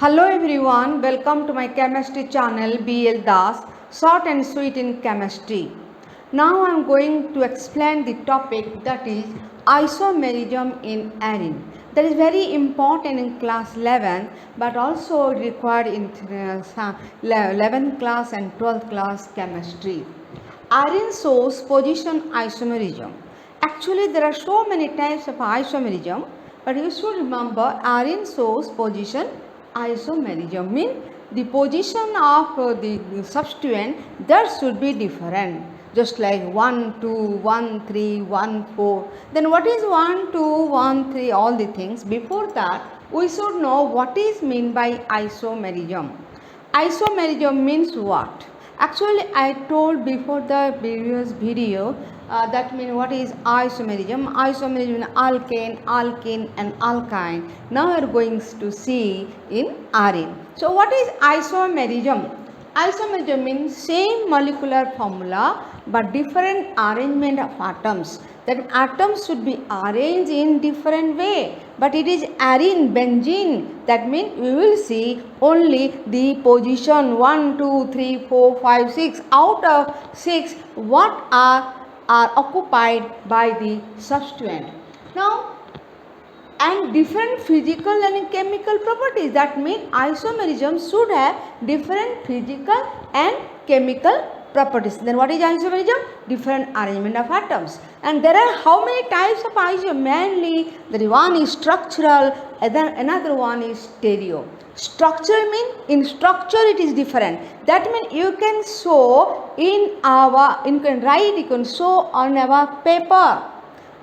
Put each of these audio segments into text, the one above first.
Hello everyone, welcome to my chemistry channel B.L.DASH, short and sweet in chemistry. Now I am going to explain the topic, that is isomerism in arene. That is very important in class 11 but also required in 11th class and 12th class chemistry. Arene shows position isomerism. Actually there are so many types of isomerism, but you should remember arene shows position isomerism, means the position of the substituent that should be different, just like 1 2 1 3 1 4. Then what is 1 2 1 3, all the things. Before that we should know what is mean by isomerism. Isomerism means what? Actually I told before the previous video, that means what is isomerism. Isomerism means alkane, alkene and alkyne. Now we are going to see in arene. So what is isomerism? Isomerism means same molecular formula but different arrangement of atoms. That atoms should be arranged in different way, but it is arene, benzene. That means we will see only the position 1 2 3 4 5 6 out of 6 what are occupied by the substituent. Now, and different physical and chemical properties. That means isomerism should have different physical and chemical properties. Then what is isomerism? Different arrangement of atoms. And there are how many types of isomerism? Mainly, the one is structural, and then another one is stereo. Structure means in structure it is different. That means you can show in our, you can write, you can show on our paper.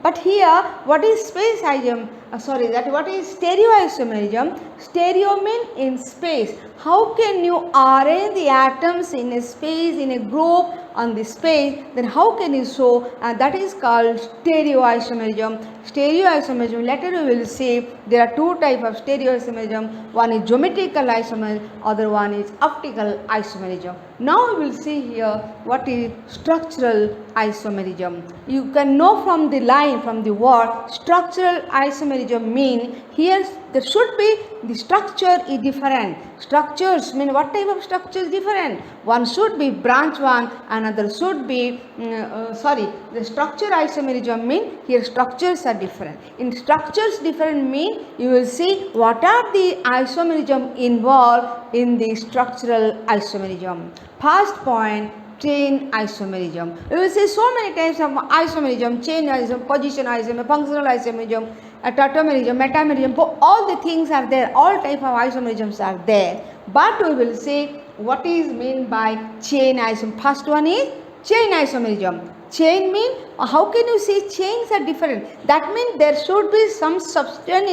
But here, what is space isomerism? What is stereoisomerism? Stereo means in space. How can you arrange the atoms in a space, in a group on the space? Then how can you show? That is called stereoisomerism. Stereoisomerism, later we will see there are two types of stereoisomerism. One is geometrical isomerism, other one is optical isomerism. Now we will see here what is structural isomerism. You can know from the line, from the word, structural isomerism mean here there should be the structure is different. Structures mean what type of structure is different? One should be branch one, another should be the structure isomerism mean here structures are different. In structures different mean you will see what are the isomerism involved in the structural isomerism. First point, chain isomerism. We will see so many types of isomerism: chain isomerism, position isomerism, functional isomerism, tautomerism, metamerism. All the things are there. All type of isomerisms are there. But we will see what is meant by chain isomerism. First one is chain isomerism. Chain means how can you see chains are different? That means there should be some substance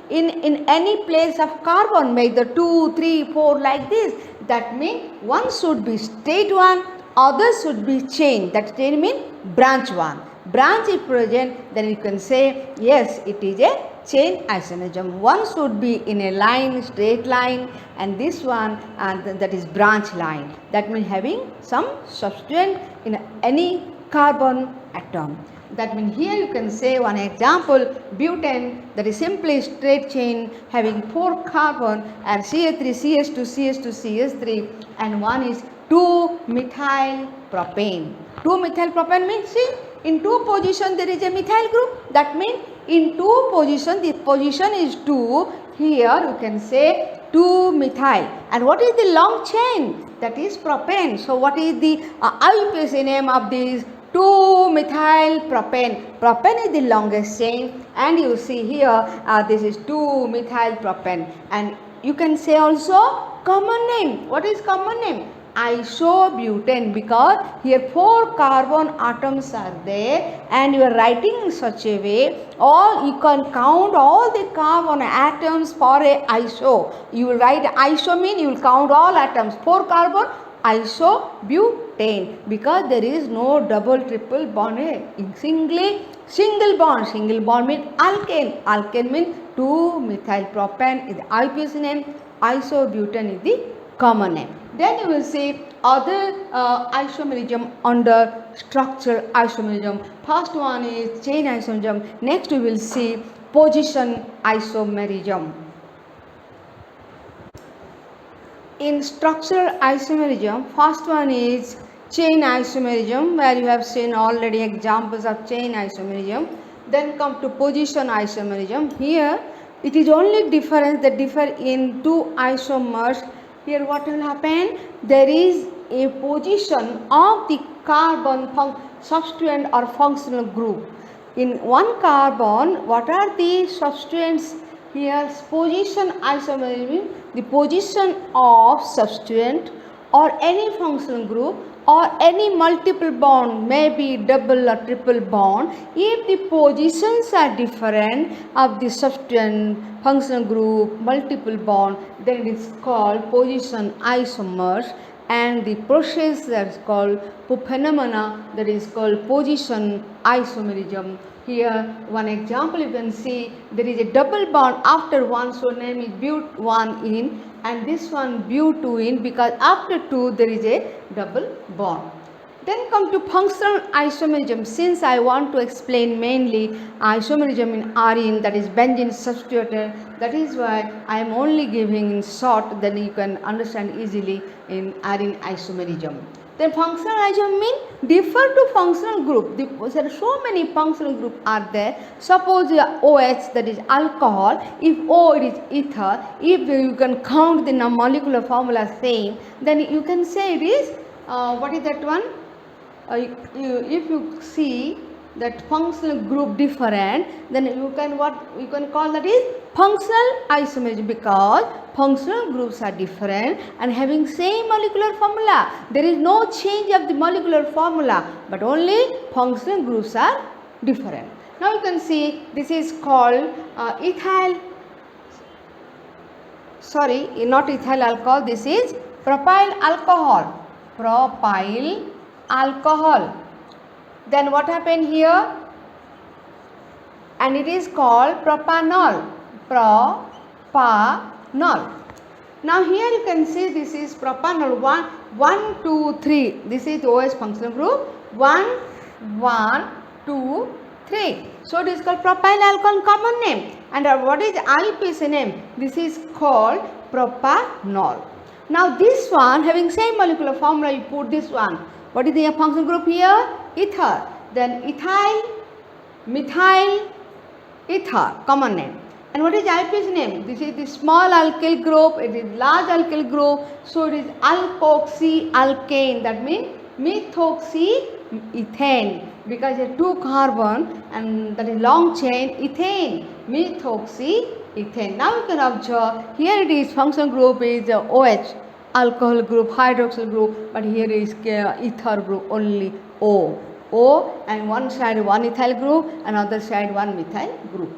in any place of carbon, either 2, 3, 4 like this. That means one should be straight one, other should be chain. That chain means branch one. Branch is present, then you can say yes, it is a chain isomerism. One should be in a line, straight line, and this one that is branch line. That means having some substance in any carbon atom. That means here you can say one example, butane, that is simply straight chain having 4 carbon and CH3, CH2, CH2, CH3, and one is 2-methyl propane. 2-methyl propane means, see, in 2 position there is a methyl group. That means in 2 position, the position is 2. Here you can say 2-methyl. And what is the long chain? That is propane. So what is the IUPAC name of this? 2-methyl propane. Propane is the longest chain, and you see here this is 2-methyl propane. And you can say also common name. What is common name? Isobutane, because here 4 carbon atoms are there and you are writing in such a way, or you can count all the carbon atoms for a iso. You will write iso mean you will count all atoms, 4 carbon, isobutane, because there is no double triple bond here. In single bond means alkane. Alkane means 2-methyl propane is the IUPAC name, isobutane is the common name. Then you will see other isomerism under structure isomerism. First one is chain isomerism. Next we will see position isomerism. in structural isomerism, first one is chain isomerism, where you have seen already examples of chain isomerism. Then come to position isomerism. Here it is only difference that differ in two isomers. Here what will happen? There is a position of the carbon substituent or functional group. In one carbon, what are the substituents? Here position isomerism, the position of substituent or any functional group or any multiple bond, maybe double or triple bond. If the positions are different of the substituent, functional group, multiple bond, then it is called position isomers, and the process that is called phenomena, that is called position isomerism. Here one example you can see, there is a double bond after one, so name is but1 and this one but2 because after 2 there is a double bond. Then come to functional isomerism. Since I want to explain mainly isomerism in Arene, that is benzene substitutor, that is why I am only giving in short, then you can understand easily in Arene isomerism. Then functional isomerism means differ to functional group. There are so many functional groups are there. Suppose OH, that is alcohol. If O, it is ether. If you can count the molecular formula same, then you can say it is what is that one? If you see that functional group different, then you can call that is functional isomerism, because functional groups are different and having same molecular formula. There is no change of the molecular formula, but only functional groups are different. Now you can see this is called ethyl. Sorry, not ethyl alcohol. This is propyl alcohol. Propyl alcohol. Then what happened here? And it is called propanol. Propanol. Now here you can see this is propanol 1, 2, 3. This is OH functional group 1, 1, 2, 3. So it is called propyl alcohol common name. And what is IUPAC name? This is called propanol. Now this one having same molecular formula, you put this one. What is the functional group here? Ether. Then ethyl, methyl, ether, common name. And what is IUPAC name? This is the small alkyl group, it is large alkyl group, so it is alkoxyalkane, that means methoxyethane, because there are 2 carbon and that is long chain ethane, methoxyethane. Now you can observe here it is functional group is OH, alcohol group, hydroxyl group, but here is ether group only O. And one side one ethyl group and other side one methyl group.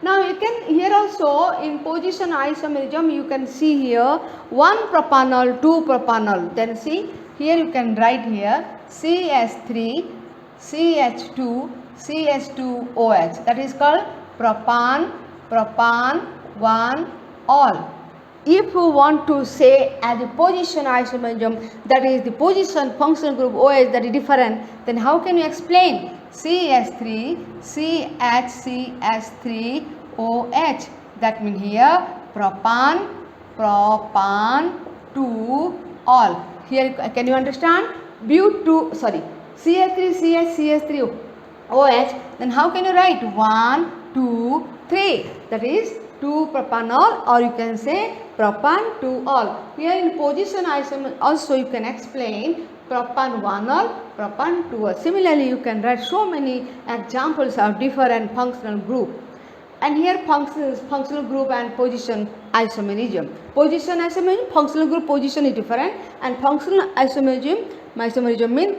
Now you can here also in position isomerism you can see here 1 propanol, 2 propanol. Then see here you can write here CH3, CH2, CH2OH. That is called propan, propan, 1, all. If you want to say as a position isomerism, that is the position functional group OH that is different, then how can you explain? CH3, CH3OH. That means here propan, propan, 2, all. Here can you understand? CH2, sorry, CH3OH. Then how can you write 1, 2, 3? That is 2 propanol, or you can say propan 2 all. Here in position isomer also you can explain propan 1 all, propan 2 all. Similarly you can write so many examples of different functional group. And here functional group and position isomerism. Position isomerism, functional group position is different, and functional isomerism means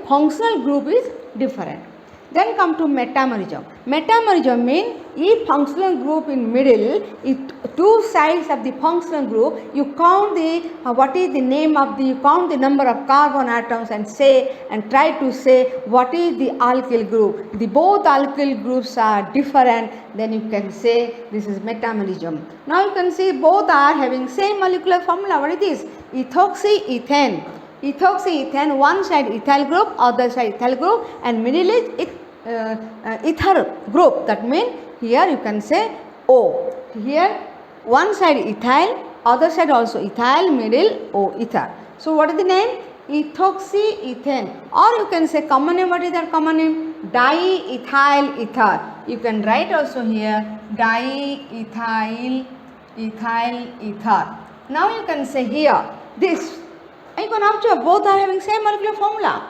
functional group is different. Then come to metamerism. Metamerism means if functional group in middle, if 2 sides of the functional group, you count the what is the name of the, you count the number of carbon atoms and say and try to say what is the alkyl group. The both alkyl groups are different, then you can say this is metamerism. Now you can see both are having same molecular formula. What is this? Ethoxyethane. Ethoxyethane, one side ethyl group, other side ethyl group, and middle is ether group. That means here you can say O. Here one side ethyl, other side also ethyl, middle O ether. So what is the name? Ethoxyethane, or you can say common name. What is that common name? Diethyl ether. You can write also here diethyl ether. Now you can say here this. You can observe both are having same molecular formula.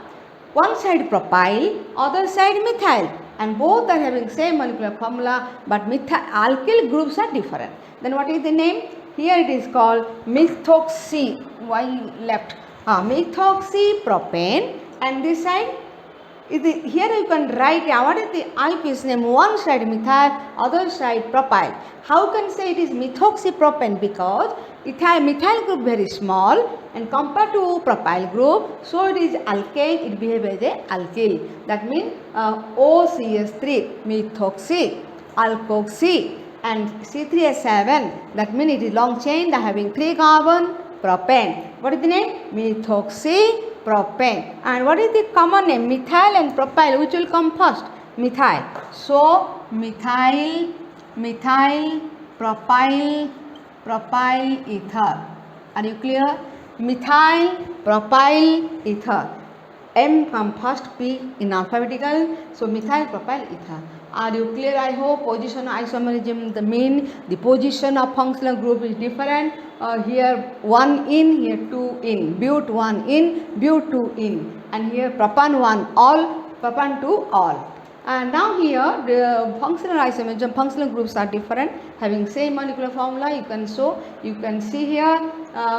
One side propyl, other side methyl, and both are having same molecular formula, but alkyl groups are different. Then what is the name? Here it is called methoxy. Why left? Methoxypropane, and this side here you can write what is the eyepiece name. One side methyl, other side propyl. How can say it is methoxypropane? Because methyl group very small and compared to propyl group, so it is alkane, it behaves as a alkyl. That means OCS3, methoxy, alkoxy, and C3H7, that means it is long chain, they are having 3 carbon, propane. What is the name? Methoxypropane. And what is the common name? Methyl and propyl, which will come first? Methyl. So methyl, propyl ether. Are you clear? Methyl, propyl ether. M come first, P in alphabetical. So methyl, propyl ether. Are you clear? I hope. Position isomerism, the position of functional group is different. Here 1 in, here 2 in. But 1 in, but 2 in. And here propan 1 all, propan 2 all. And now here the functional isomerism, functional groups are different, having same molecular formula. You can see here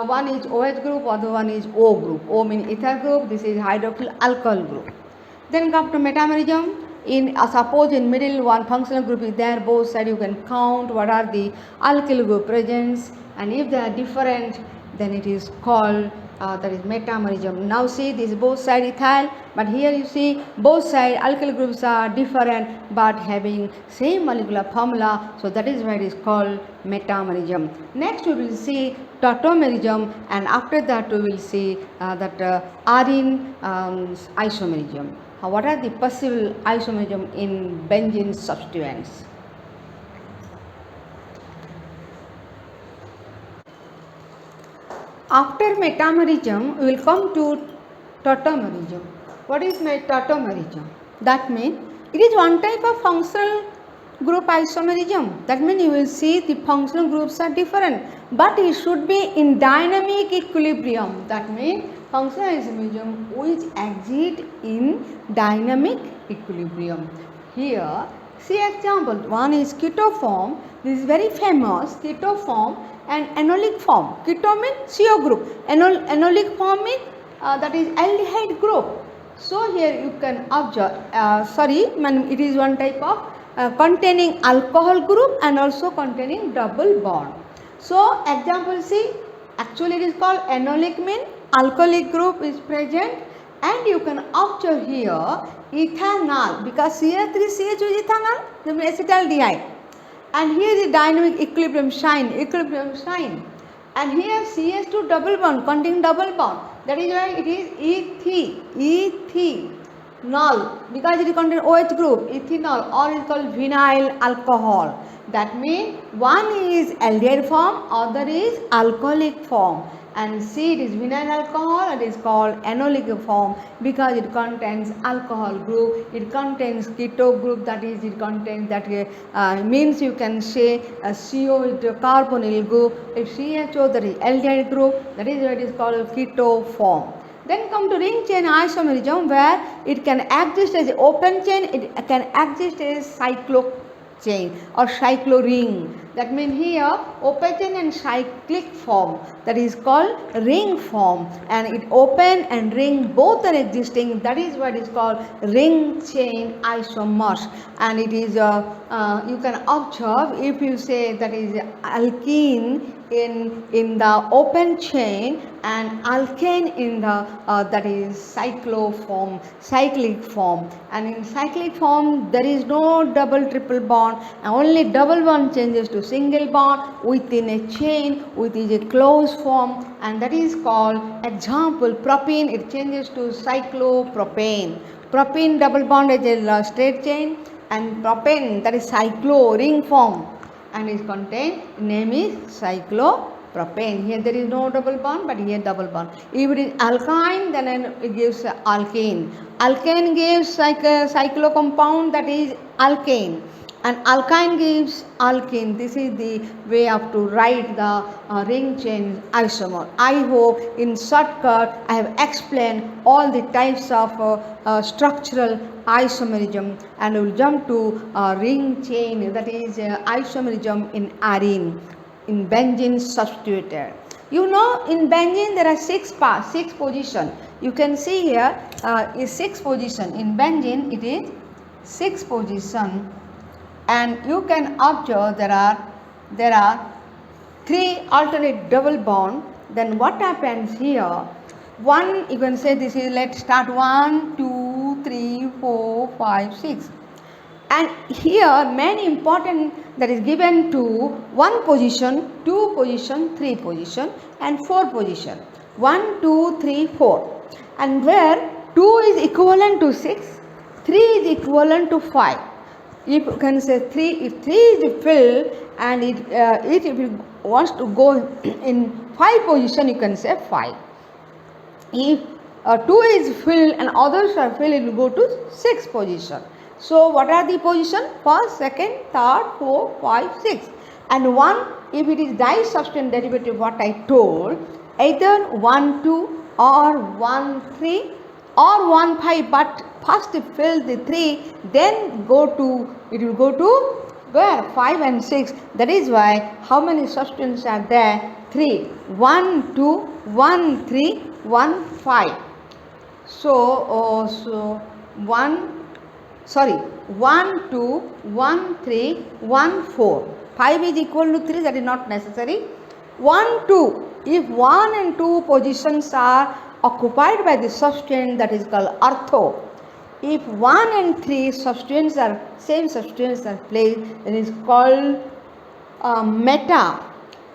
one is OH group, other one is O group. O means ether group, this is hydroxyl alcohol group. Then come to metamerism. Suppose in middle one functional group is there, both sides you can count what are the alkyl group presence, and if they are different, then it is called that is metamerism. Now see, this is both side ethyl, but here you see both side alkyl groups are different but having same molecular formula, so that is why it is called metamerism. Next we will see tautomerism, and after that we will see Arene isomerism. What are the possible isomerism in benzene substituents? After metamerism, we will come to tautomerism. What is tautomerism? That means it is one type of functional group isomerism. That means you will see the functional groups are different, but it should be in dynamic equilibrium. That means functional isomerism which exist in dynamic equilibrium. Here, see example. One is keto form. This is very famous. Keto form and enolic form. Keto means CO group. Enolic form means that is aldehyde group. So here you can observe. It is one type of containing alcohol group and also containing double bond. So example see. Actually it is called enolic means alcoholic group is present, and you can observe here ethanol, because CH3CH is ethanol, the acetaldehyde, and here the dynamic equilibrium sign, and here CH2 double bond containing double bond, that is why it is ethanol, because it contains OH group, ethanol, or it is called vinyl alcohol. That means one is aldehyde form, other is alcoholic form. And C, it is vinyl alcohol, it is called enolic form because it contains alcohol group, it contains keto group, that is it contains that means you can say CO is carbonyl group, if CHO that is aldehyde group, that is what is called keto form. Then come to ring chain isomerism, where it can exist as open chain, it can exist as cyclo chain or cycloring. That means here open chain and cyclic form, that is called ring form, and it open and ring both are existing, that is what is called ring chain isomers. And it is you can observe, if you say that is alkene in the open chain and alkane in the that is cyclic form, and in cyclic form there is no double triple bond, and only double bond changes to single bond within a chain which is a closed form, and that is called example propene, it changes to cyclopropane. Propene double bond is a straight chain, and propane that is cyclo ring form and is contained, name is cyclopropane. propane. Here there is no double bond, but here double bond. If it is alkyne, then it gives alkane. Alkane gives like a cyclo compound, that is alkane, and alkyne gives alkene. This is the way of to write the ring chain isomer. I hope in shortcut I have explained all the types of structural isomerism, and we will jump to ring chain, that is isomerism in arene, in benzene substituted. You know, in benzene there are six position. You can see here is 6 position. In benzene it is 6 position, and you can observe there are 3 alternate double bond. Then what happens here? One, you can say this is, let's start 1, 2, 3, 4, 5, 6. And here main important that is given to 1 position, 2 position, 3 position and 4 position. 1, 2, 3, 4. And where 2 is equivalent to 6, 3 is equivalent to 5. If you can say 3, if 3 is filled and if it wants to go in 5 position, you can say 5. If 2 is filled and others are filled, it will go to 6 position. So what are the position? First, second, third, fourth, 5, 6. And 1, if it is disubstituent derivative, what I told, either 1, 2 or 1, 3 or 1, 5, but first fill the 3, then it will go to where? 5 and 6. That is why how many substituents are there? 3. 1, 2, 1, 3, 1, 5. So 1, 2, 1, 3, 1, 4. 5 is equal to 3, that is not necessary. 1, 2, if 1 and 2 positions are occupied by the substituent, that is called ortho. If 1 and 3 substituents are same substituents are placed, then it is called meta.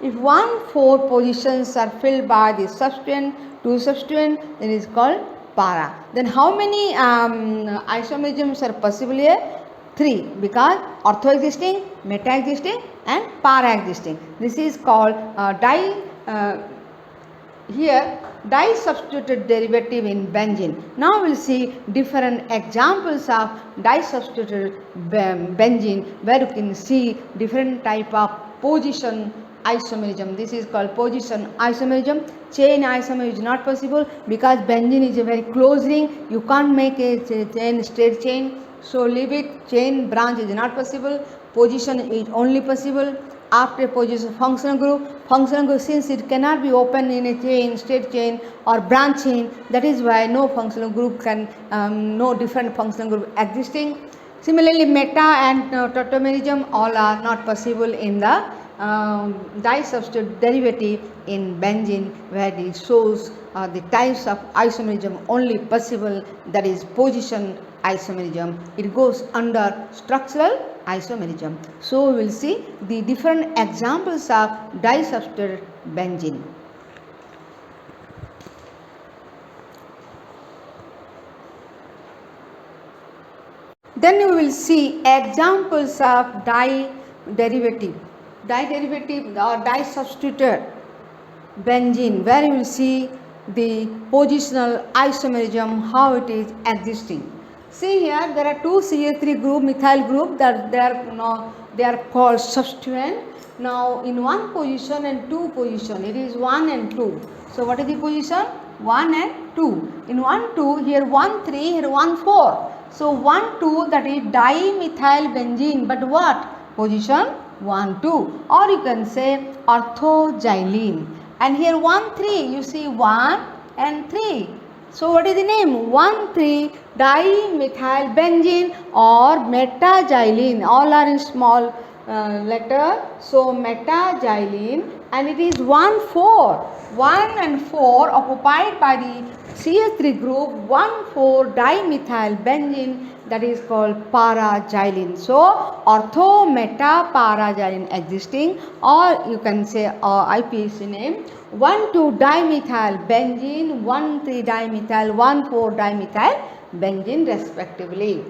If 1, 4 positions are filled by the substituent, 2 substituent, then it is called para. Then how many isomerisms are possible here? 3, because ortho existing, meta existing and para existing. This is called disubstituted derivative in benzene. Now we will see different examples of disubstituted benzene, where you can see different type of position isomerism. This is called position isomerism. Chain isomerism is not possible because benzene is a very close ring. You can't make a chain, straight chain. So leave it. Chain branch is not possible. Position is only possible after position functional group, since it cannot be open in a chain, straight chain or branch chain, that is why no functional group can, no different functional group existing. Similarly, meta and tautomerism all are not possible in the disubstitute derivative in benzene, where it shows the types of isomerism only possible, that is position isomerism. It goes under structural isomerism. So we will see the different examples of disubstituted benzene. Then we will see examples of diderivative or disubstituted benzene, where you will see the positional isomerism, how it is existing. See here, there are 2 CH3 group, methyl group, that they are called substituent. Now in 1 position and 2 position, it is 1 and 2. So what is the position? 1 and 2. In 1, 2, here 1, 3, here 1, 4. So 1, 2, that is dimethyl benzene, but what? Position 1, 2. Or you can say orthoxylene. And here 1, 3, you see 1 and 3. So what is the name? 1, 3 dimethyl benzene or metaxylene. All are in small letter. So metaxylene, and it is 1, 4. 1 and 4 occupied by the CH3 group, 1, 4 dimethyl benzene, that is called paraxylene. So ortho meta paraxylene existing, or you can say IPC name 1, 2 dimethyl benzene, 1, 3 dimethyl, 1, 4 dimethyl benzene respectively.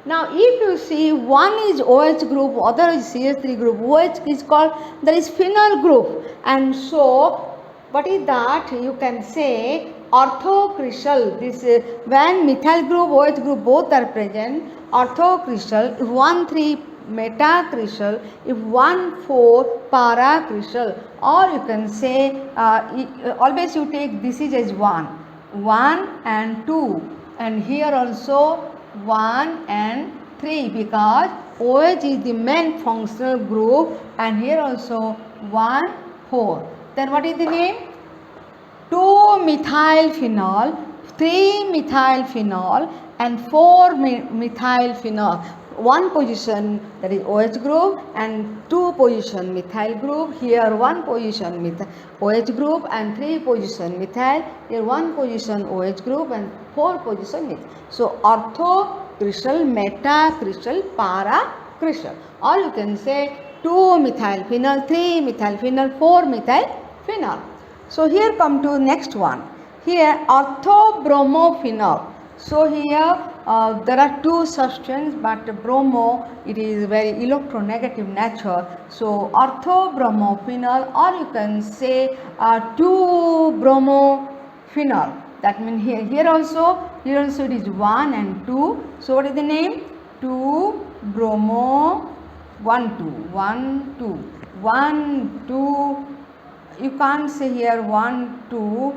Now if you see, one is OH group, other is CH3 group. OH is called, that is phenyl group, and so what is that? You can say orthocrystal. This when methyl group, OH group both are present, orthocrystal. If 1,3 metacrystal, if 1,4 paracrystal, or you can say always you take this is as 1 and 2, and here also 1 and 3, because OH is the main functional group, and here also 1, 4. Then what is the name? 2-methylphenol, 3-methylphenol, and 4-methylphenol. One position, that is OH group, and 2 position methyl group. Here 1 position OH group and 3 position methyl. Here 1 position OH group and 4 position methyl. So orthocrystal, metacrystal, paracrystal. Or you can say 2-methylphenol, 3-methylphenol, 4-methylphenol. So here come to next one. Here orthobromophenol. So here there are 2 substances, but bromo, it is very electronegative nature. So orthobromophenol, or you can say 2-bromophenol. That means here also it is 1 and 2. So what is the name? 2-bromo 1 2. You can't say here 1 2.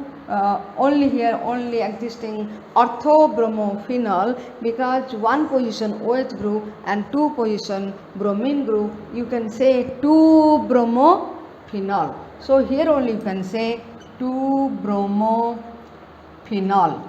Only here only existing orthobromophenol, because 1 position OH group and 2 position bromine group, you can say 2-bromophenol. So here only you can say 2-bromophenol.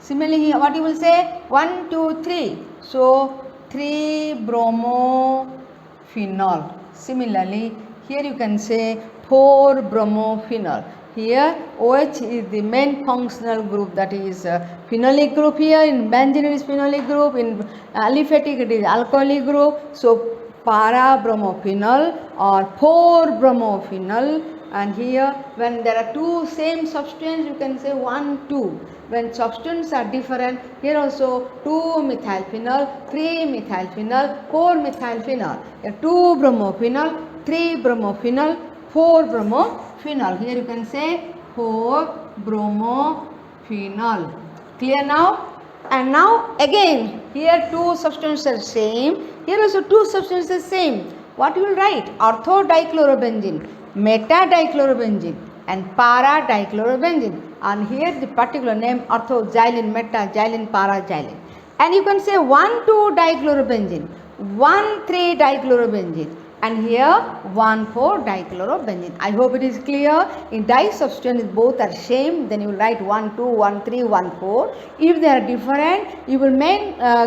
Similarly here what you will say? 1 2 3. So 3-bromophenol. Similarly here you can say 4-bromophenol. Here OH is the main functional group, that is phenolic group. Here in benzene it is phenolic group, in aliphatic it is alcoholic group. So para-bromophenol or 4-bromophenol. And here when there are 2 same substance, you can say 1 2. When substances are different, here also 2-methylphenol, 3-methylphenol, 4-methylphenol. 2-bromophenol, 3-bromophenol, 4-bromophenol. Here you can say 4-bromophenol. Clear now? And now again here 2 substances are same. Here also 2 substances same. What you will write? Orthodichlorobenzene, metadichlorobenzene, and para-dichlorobenzene. And here the particular name orthoxylene, metaxylene, paraxylene. And you can say 1,2-dichlorobenzene, 1,3-dichlorobenzene, and here 1,4-dichlorobenzene. I hope it is clear. In disubstance both are same, then you will write 1 2, 1 3, 1 4. If they are different, you will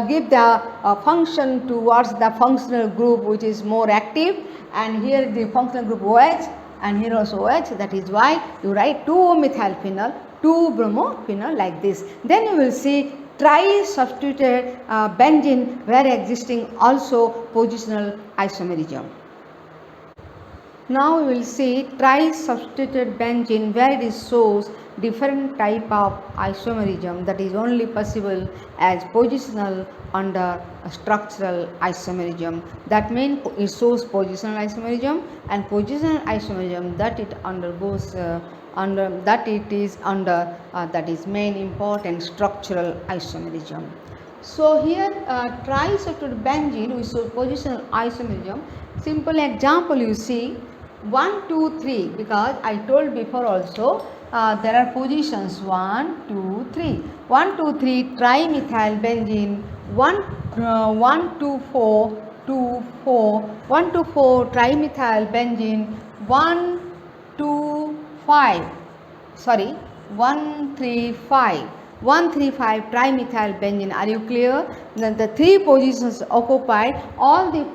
give the function towards the functional group which is more active, and here the functional group OH, and here also OH. That is why you write 2-methylphenol, 2-bromophenol like this. Then you will see tri-substituted benzene where existing also positional isomerism. Now we will see tri-substituted benzene where it shows different type of isomerism, that is only possible as positional under structural isomerism. That means it shows positional isomerism, and positional isomerism that it undergoes that is main important structural isomerism. So here tri-substituted benzene we show positional isomerism. Simple example you see 1 2 3, because I told before also there are positions 1 2 3. 1 2 3 trimethylbenzene, 1 2 4 2 4, 1 2 4 trimethylbenzene, 1 2 5, sorry 1 3 5, 1 3 5 trimethylbenzene. Are you clear? Then the 3 positions occupied, all the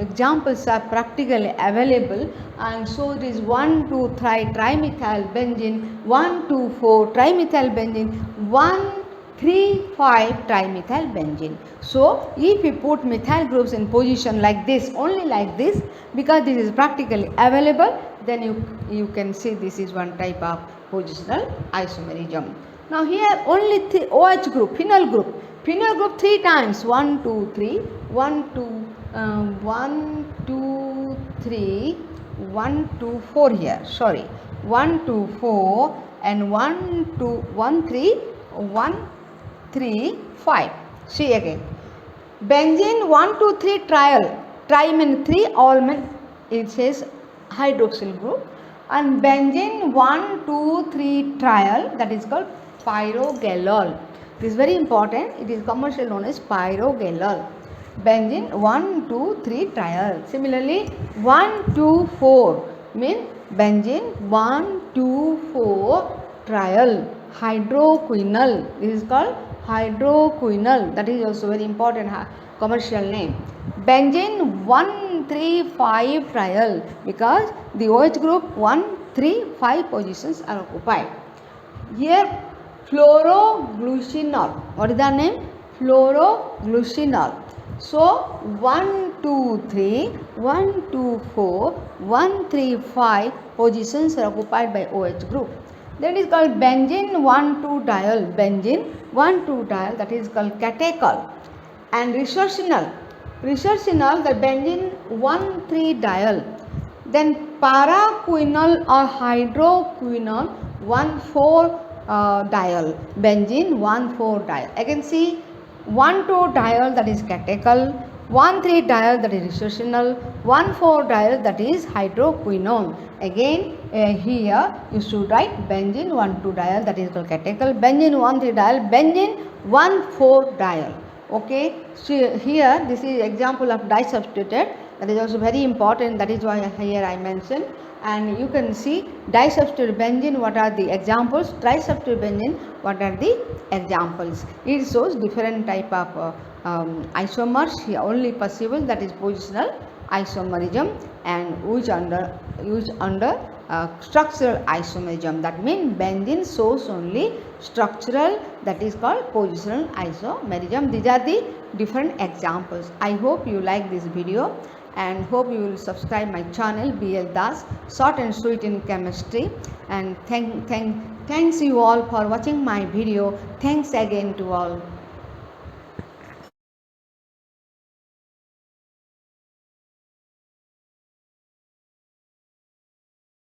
examples are practically available, and so it is 1 2 3 trimethylbenzene, 1 2 4 trimethylbenzene, 1 3 5 trimethylbenzene. So if we put methyl groups in position like this, only like this, because this is practically available, then you can see this is one type of positional isomerism. Now here only OH group, phenyl group, Phenyl group 3 times. 1, 2, 3. 1, 2, 1, 2, 3. 1, 2, 4 here. Sorry. 1, 2, 4 and 1, 2, 1, 3, 1, 3, 5. See again. Benzene 1, 2, 3 trial. Tri means 3, all means it says hydroxyl group. And benzene 1, 2, 3 trial, that is called pyrogallol. It is very important. It is commercially known as pyrogallol. Benzene 1, 2, 3 trial. Similarly 1, 2, 4 means benzene 1, 2, 4 trial. Hydroquinol. This is called hydroquinol. That is also very important commercial name. Benzene 1, 3, 5 trial, because the OH group 1, 3, 5 positions are occupied. Here fluoroglucinol. What is the name? Fluoroglucinol. So 1, 2, 3, 1, 2, 4, 1, 3, 5 positions are occupied by OH group. That is called benzene 1, 2 diol. Benzene 1, 2 diol, that is called catechol. And resorcinol, the benzene 1, 3 diol. Then paraquinol or hydroquinol 1, 4 diol. Benzene 1, 4 diol. Again see 1, 2 diol, that is catechol. 1, 3 diol, that is resorcinol. 1, 4 diol, that is hydroquinone. Again here you should write benzene 1, 2 diol, that is called catechol. Benzene 1, 3 diol. Benzene 1, 4 diol. Okay, so here this is example of disubstituted. That is also very important. That is why here I mentioned. And you can see disubstituted benzene, what are the examples? Trisubstituted benzene, what are the examples? It shows different type of isomers here only possible, that is positional isomerism, and used under structural isomerism. That means benzene shows only structural, that is called positional isomerism. These are the different examples. I hope you like this video and hope you will subscribe my channel B.L.DASH, short and sweet in chemistry. And thanks you all for watching my video. Thanks again to all.